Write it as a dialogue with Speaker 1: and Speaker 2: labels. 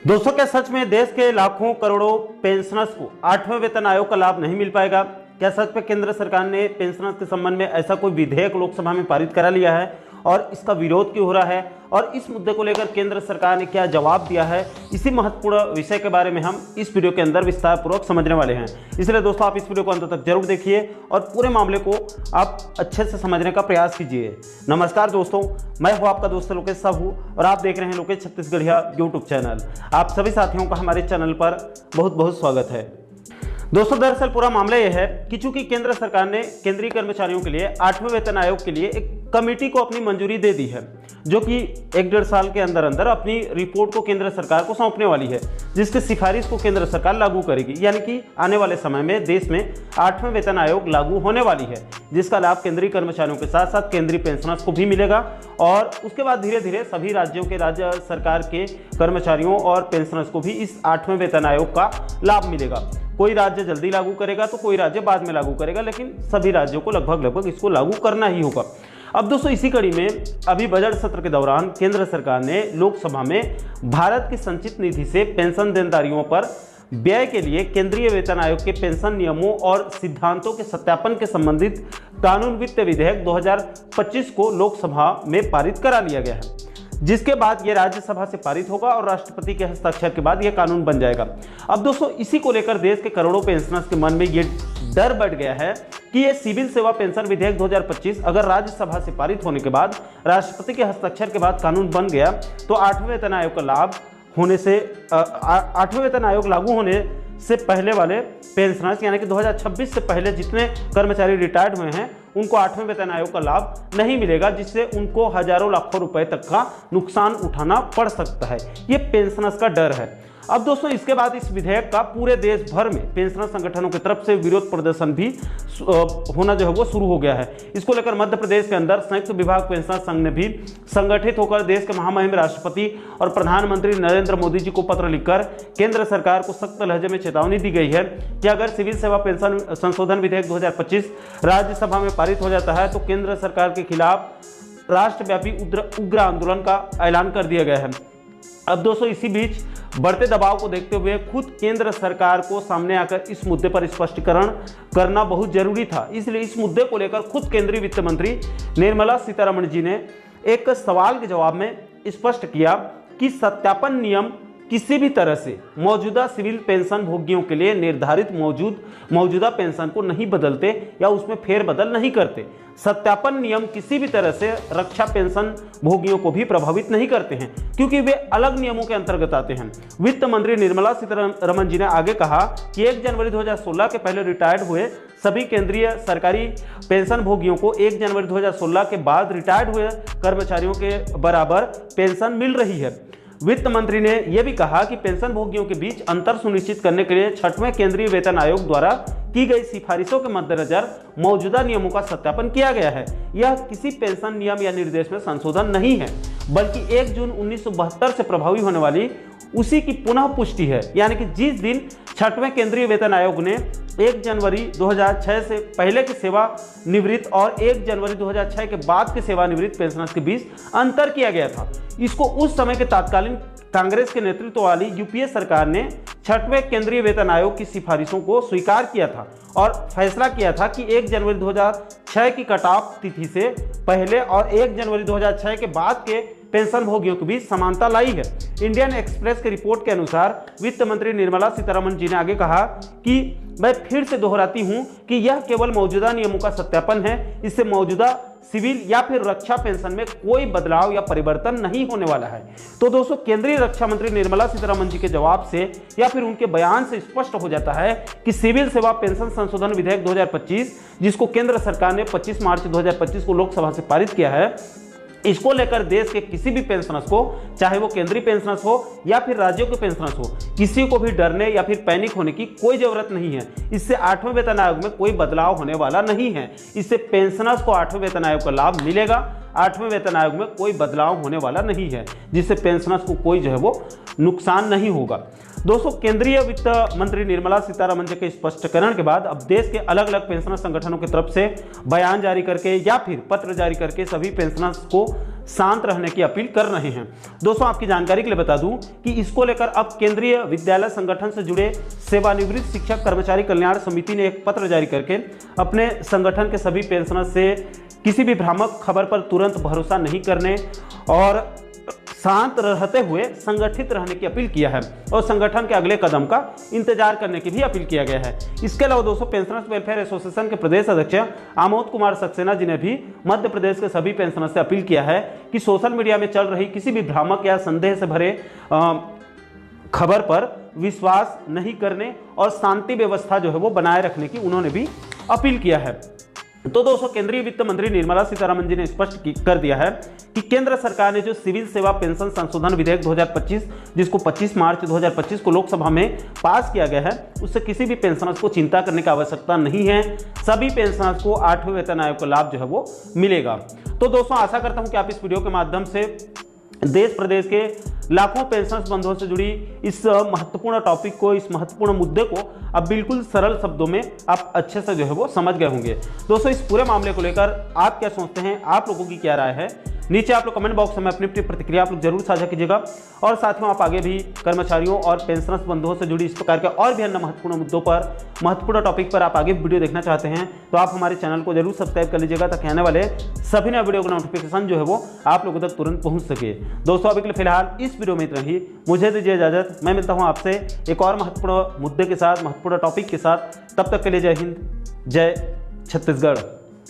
Speaker 1: दोस्तों, क्या सच में देश के लाखों करोड़ों पेंशनर्स को 8वें वेतन आयोग का लाभ नहीं मिल पाएगा? क्या सच में केंद्र सरकार ने पेंशनर्स के संबंध में ऐसा कोई विधेयक लोकसभा में पारित करा लिया है और इसका विरोध क्यों हो रहा है और इस मुद्दे को लेकर केंद्र सरकार ने क्या जवाब दिया है, इसी महत्वपूर्ण विषय के बारे में हम इस वीडियो के अंदर विस्तार पूर्वक समझने वाले हैं। इसलिए दोस्तों, आप इस वीडियो को अंत तक जरूर देखिए और पूरे मामले को आप अच्छे से समझने का प्रयास कीजिए। नमस्कार दोस्तों, मैं हूं आपका दोस्त लोकेश साहू और आप देख रहे हैं लोकेश छत्तीसगढ़िया यूट्यूब चैनल। आप सभी साथियों का हमारे चैनल पर बहुत बहुत स्वागत है। दोस्तों, दरअसल पूरा मामला यह है कि चूंकि केंद्र सरकार ने केंद्रीय कर्मचारियों के लिए 8वें वेतन आयोग के लिए एक कमेटी को अपनी मंजूरी दे दी है, जो कि 1-1.5 साल के अंदर अंदर अपनी रिपोर्ट को केंद्र सरकार को सौंपने वाली है, जिसकी सिफारिश को केंद्र सरकार लागू करेगी। यानी कि आने वाले समय में देश में 8वें वेतन आयोग लागू होने वाली है, जिसका लाभ केंद्रीय कर्मचारियों के साथ साथ केंद्रीय पेंशनर्स को भी मिलेगा और उसके बाद धीरे धीरे सभी राज्यों के राज्य सरकार के कर्मचारियों और पेंशनर्स को भी इस 8वें वेतन आयोग का लाभ मिलेगा। कोई राज्य जल्दी लागू करेगा तो कोई राज्य बाद में लागू करेगा, लेकिन सभी राज्यों को लगभग इसको लागू करना ही होगा। अब दोस्तों, इसी कड़ी में अभी बजट सत्र के दौरान केंद्र सरकार ने लोकसभा में भारत की संचित निधि से पेंशन देनदारियों पर व्यय के लिए केंद्रीय वेतन आयोग के पेंशन नियमों और सिद्धांतों के सत्यापन के संबंधित कानून वित्त विधेयक 2025 को लोकसभा में पारित करा लिया गया है, जिसके बाद यह राज्यसभा से पारित होगा और राष्ट्रपति के हस्ताक्षर के बाद यह कानून बन जाएगा। अब दोस्तों, इसी को लेकर देश के करोड़ों पेंशनर्स के मन में यह डर बढ़ गया है कि यह सिविल सेवा पेंशन विधेयक 2025 अगर राज्यसभा से पारित होने के बाद राष्ट्रपति के हस्ताक्षर के बाद कानून बन गया तो 8वें वेतन आयोग का लाभ होने से 8वें वेतन आयोग लागू होने से पहले वाले पेंशनर्स यानी कि 2026 से पहले जितने कर्मचारी रिटायर्ड हुए हैं उनको 8वें वेतन आयोग का लाभ नहीं मिलेगा, जिससे उनको हजारों लाखों रुपए तक का नुकसान उठाना पड़ सकता है। ये पेंशनर्स का डर है। अब दोस्तों, इसके बाद इस विधेयक का पूरे देश भर में पेंशनर संगठनों की तरफ से विरोध प्रदर्शन भी होना जो है वो शुरू हो गया है। इसको लेकर मध्य प्रदेश के अंदर संयुक्त विभाग पेंशनर संघ ने भी संगठित होकर देश के महामहिम राष्ट्रपति और प्रधानमंत्री नरेंद्र मोदी जी को पत्र लिखकर केंद्र सरकार को सख्त लहजे में चेतावनी दी गई है कि अगर सिविल सेवा पेंशन संशोधन विधेयक 2025 राज्यसभा में पारित हो जाता है तो केंद्र सरकार के खिलाफ राष्ट्रव्यापी उग्र आंदोलन का ऐलान कर दिया गया है। अब दोस्तों, इसी बीच बढ़ते दबाव को देखते हुए खुद केंद्र सरकार को सामने आकर इस मुद्दे पर स्पष्टीकरण करना बहुत जरूरी था। इसलिए इस मुद्दे को लेकर खुद केंद्रीय वित्त मंत्री निर्मला सीतारमण जी ने एक सवाल के जवाब में स्पष्ट किया कि सत्यापन नियम किसी भी तरह से मौजूदा सिविल पेंशन भोगियों के लिए निर्धारित मौजूदा पेंशन को नहीं बदलते या उसमें फेरबदल नहीं करते। सत्यापन नियम किसी भी तरह से रक्षा पेंशन भोगियों को भी प्रभावित नहीं करते हैं, क्योंकि वे अलग नियमों के अंतर्गत आते हैं। वित्त मंत्री निर्मला सीतारमण जी ने आगे कहा कि 1 जनवरी 2016 के पहले रिटायर्ड हुए सभी केंद्रीय सरकारी पेंशन भोगियों को 1 जनवरी 2016 के बाद रिटायर्ड हुए कर्मचारियों के बराबर पेंशन मिल रही है। वित्त मंत्री ने यह भी कहा कि पेंशन भोगियों के बीच अंतर सुनिश्चित करने के लिए 6वें केंद्रीय वेतन आयोग द्वारा की गई सिफारिशों के मद्देनजर मौजूदा नियमों का सत्यापन किया गया है। यह किसी पेंशन नियम या निर्देश में संशोधन नहीं है, बल्कि 1 जून 1972 से प्रभावी होने वाली उसी की पुनः पुष्टि है। यानी कि जिस दिन 6वें केंद्रीय वेतन आयोग ने 1 जनवरी 2006 से पहले की सेवानिवृत्त और 1 जनवरी 2006 के बाद के सेवानिवृत्त पेंशनर्स के बीच अंतर किया गया था, इसको उस समय के तत्कालीन कांग्रेस के नेतृत्व वाली यूपीए सरकार ने 6वें केंद्रीय वेतन आयोग की सिफारिशों को स्वीकार किया था और फैसला किया था कि 1 जनवरी 2006 की कट ऑफ तिथि से पहले और 1 जनवरी 2006 के बाद के पेंशन भोगियों के बीच समानता लाई है। इंडियन एक्सप्रेस की रिपोर्ट के अनुसार वित्त मंत्री निर्मला सीतारमण जी ने आगे कहा कि मैं फिर से दोहराती हूं कि यह केवल मौजूदा नियमों का सत्यापन है, इससे मौजूदा सिविल या फिर रक्षा पेंशन में कोई बदलाव या परिवर्तन नहीं होने वाला है। तो दोस्तों, केंद्रीय रक्षा मंत्री निर्मला सीतारमण जी के जवाब से या फिर उनके बयान से स्पष्ट हो जाता है कि सिविल सेवा पेंशन संशोधन विधेयक 2025, जिसको केंद्र सरकार ने 25 मार्च 2025 को लोकसभा से पारित किया है, इसको लेकर देश के किसी भी पेंशनर्स को, चाहे वो केंद्रीय पेंशनर्स हो या फिर राज्यों के पेंशनर्स हो, किसी को भी डरने या फिर पैनिक होने की कोई जरूरत नहीं है। इससे 8वें वेतन आयोग में कोई बदलाव होने वाला नहीं है। इससे पेंशनर्स को 8वें वेतन आयोग का लाभ मिलेगा। 8वें वेतन आयोग में कोई बदलाव होने वाला नहीं है, जिससे पेंशनर्स को कोई जो है वो नुकसान नहीं होगा। दोस्तों, केंद्रीय वित्त मंत्री निर्मला सीतारमण जी के स्पष्टीकरण के बाद अब देश के अलग अलग पेंशनर संगठनों की तरफ से बयान जारी करके या फिर पत्र जारी करके सभी पेंशनर्स को शांत रहने की अपील कर रहे हैं। दोस्तों, आपकी जानकारी के लिए बता दूं कि इसको लेकर अब केंद्रीय विद्यालय संगठन से जुड़े सेवानिवृत्त शिक्षक कर्मचारी कल्याण समिति ने एक पत्र जारी करके अपने संगठन के सभी पेंशनर्स से किसी भी भ्रामक खबर पर तुरंत भरोसा नहीं करने और शांत रहते हुए संगठित रहने की अपील किया है और संगठन के अगले कदम का इंतजार करने की भी अपील किया गया है। इसके अलावा दोस्तों, पेंशनर्स वेलफेयर एसोसिएशन के प्रदेश अध्यक्ष आमोद कुमार सक्सेना जी ने भी मध्य प्रदेश के सभी पेंशनर्स से अपील किया है कि सोशल मीडिया में चल रही किसी भी भ्रामक या संदेह से भरे खबर पर विश्वास नहीं करने और शांति व्यवस्था जो है वो बनाए रखने की उन्होंने भी अपील किया है। तो दोस्तों, केंद्रीय वित्त मंत्री निर्मला सीतारमण जी ने स्पष्ट कर दिया है कि केंद्र सरकार ने जो सिविल सेवा पेंशन संशोधन विधेयक 2025 जिसको 25 मार्च 2025 को लोकसभा में पास किया गया है, उससे किसी भी पेंशनर्स को चिंता करने की आवश्यकता नहीं है। सभी पेंशनर्स को 8वें वेतन आयोग का लाभ जो है वो मिलेगा। तो दोस्तों, आशा करता हूं कि आप इस वीडियो के माध्यम से देश प्रदेश के लाखों पेंशनर्स बंधुओं से जुड़ी इस महत्वपूर्ण टॉपिक को, इस महत्वपूर्ण मुद्दे को अब बिल्कुल सरल शब्दों में आप अच्छे से जो है वो समझ गए होंगे। दोस्तों, इस पूरे मामले को लेकर आप क्या सोचते हैं, आप लोगों की क्या राय है, नीचे आप लोग कमेंट बॉक्स में अपनी अपनी प्रतिक्रिया आप लोग जरूर साझा कीजिएगा। और साथियों, आप आगे भी कर्मचारियों और पेंशनर्स बंधुओं से जुड़ी इस प्रकार के और भी अन्य महत्वपूर्ण मुद्दों पर, महत्वपूर्ण टॉपिक पर आप आगे वीडियो देखना चाहते हैं तो आप हमारे चैनल को जरूर सब्सक्राइब कर लीजिएगा, ताकि आने वाले सभी नए वीडियो का नोटिफिकेशन जो है वो आप लोगों तक तुरंत पहुंच सके। दोस्तों, अभी के लिए फिलहाल इस वीडियो में इतना ही। मुझे दीजिए इजाजत। मैं मिलता हूं आपसे एक और महत्वपूर्ण मुद्दे के साथ, महत्वपूर्ण टॉपिक के साथ। तब तक के लिए जय हिंद, जय छत्तीसगढ़।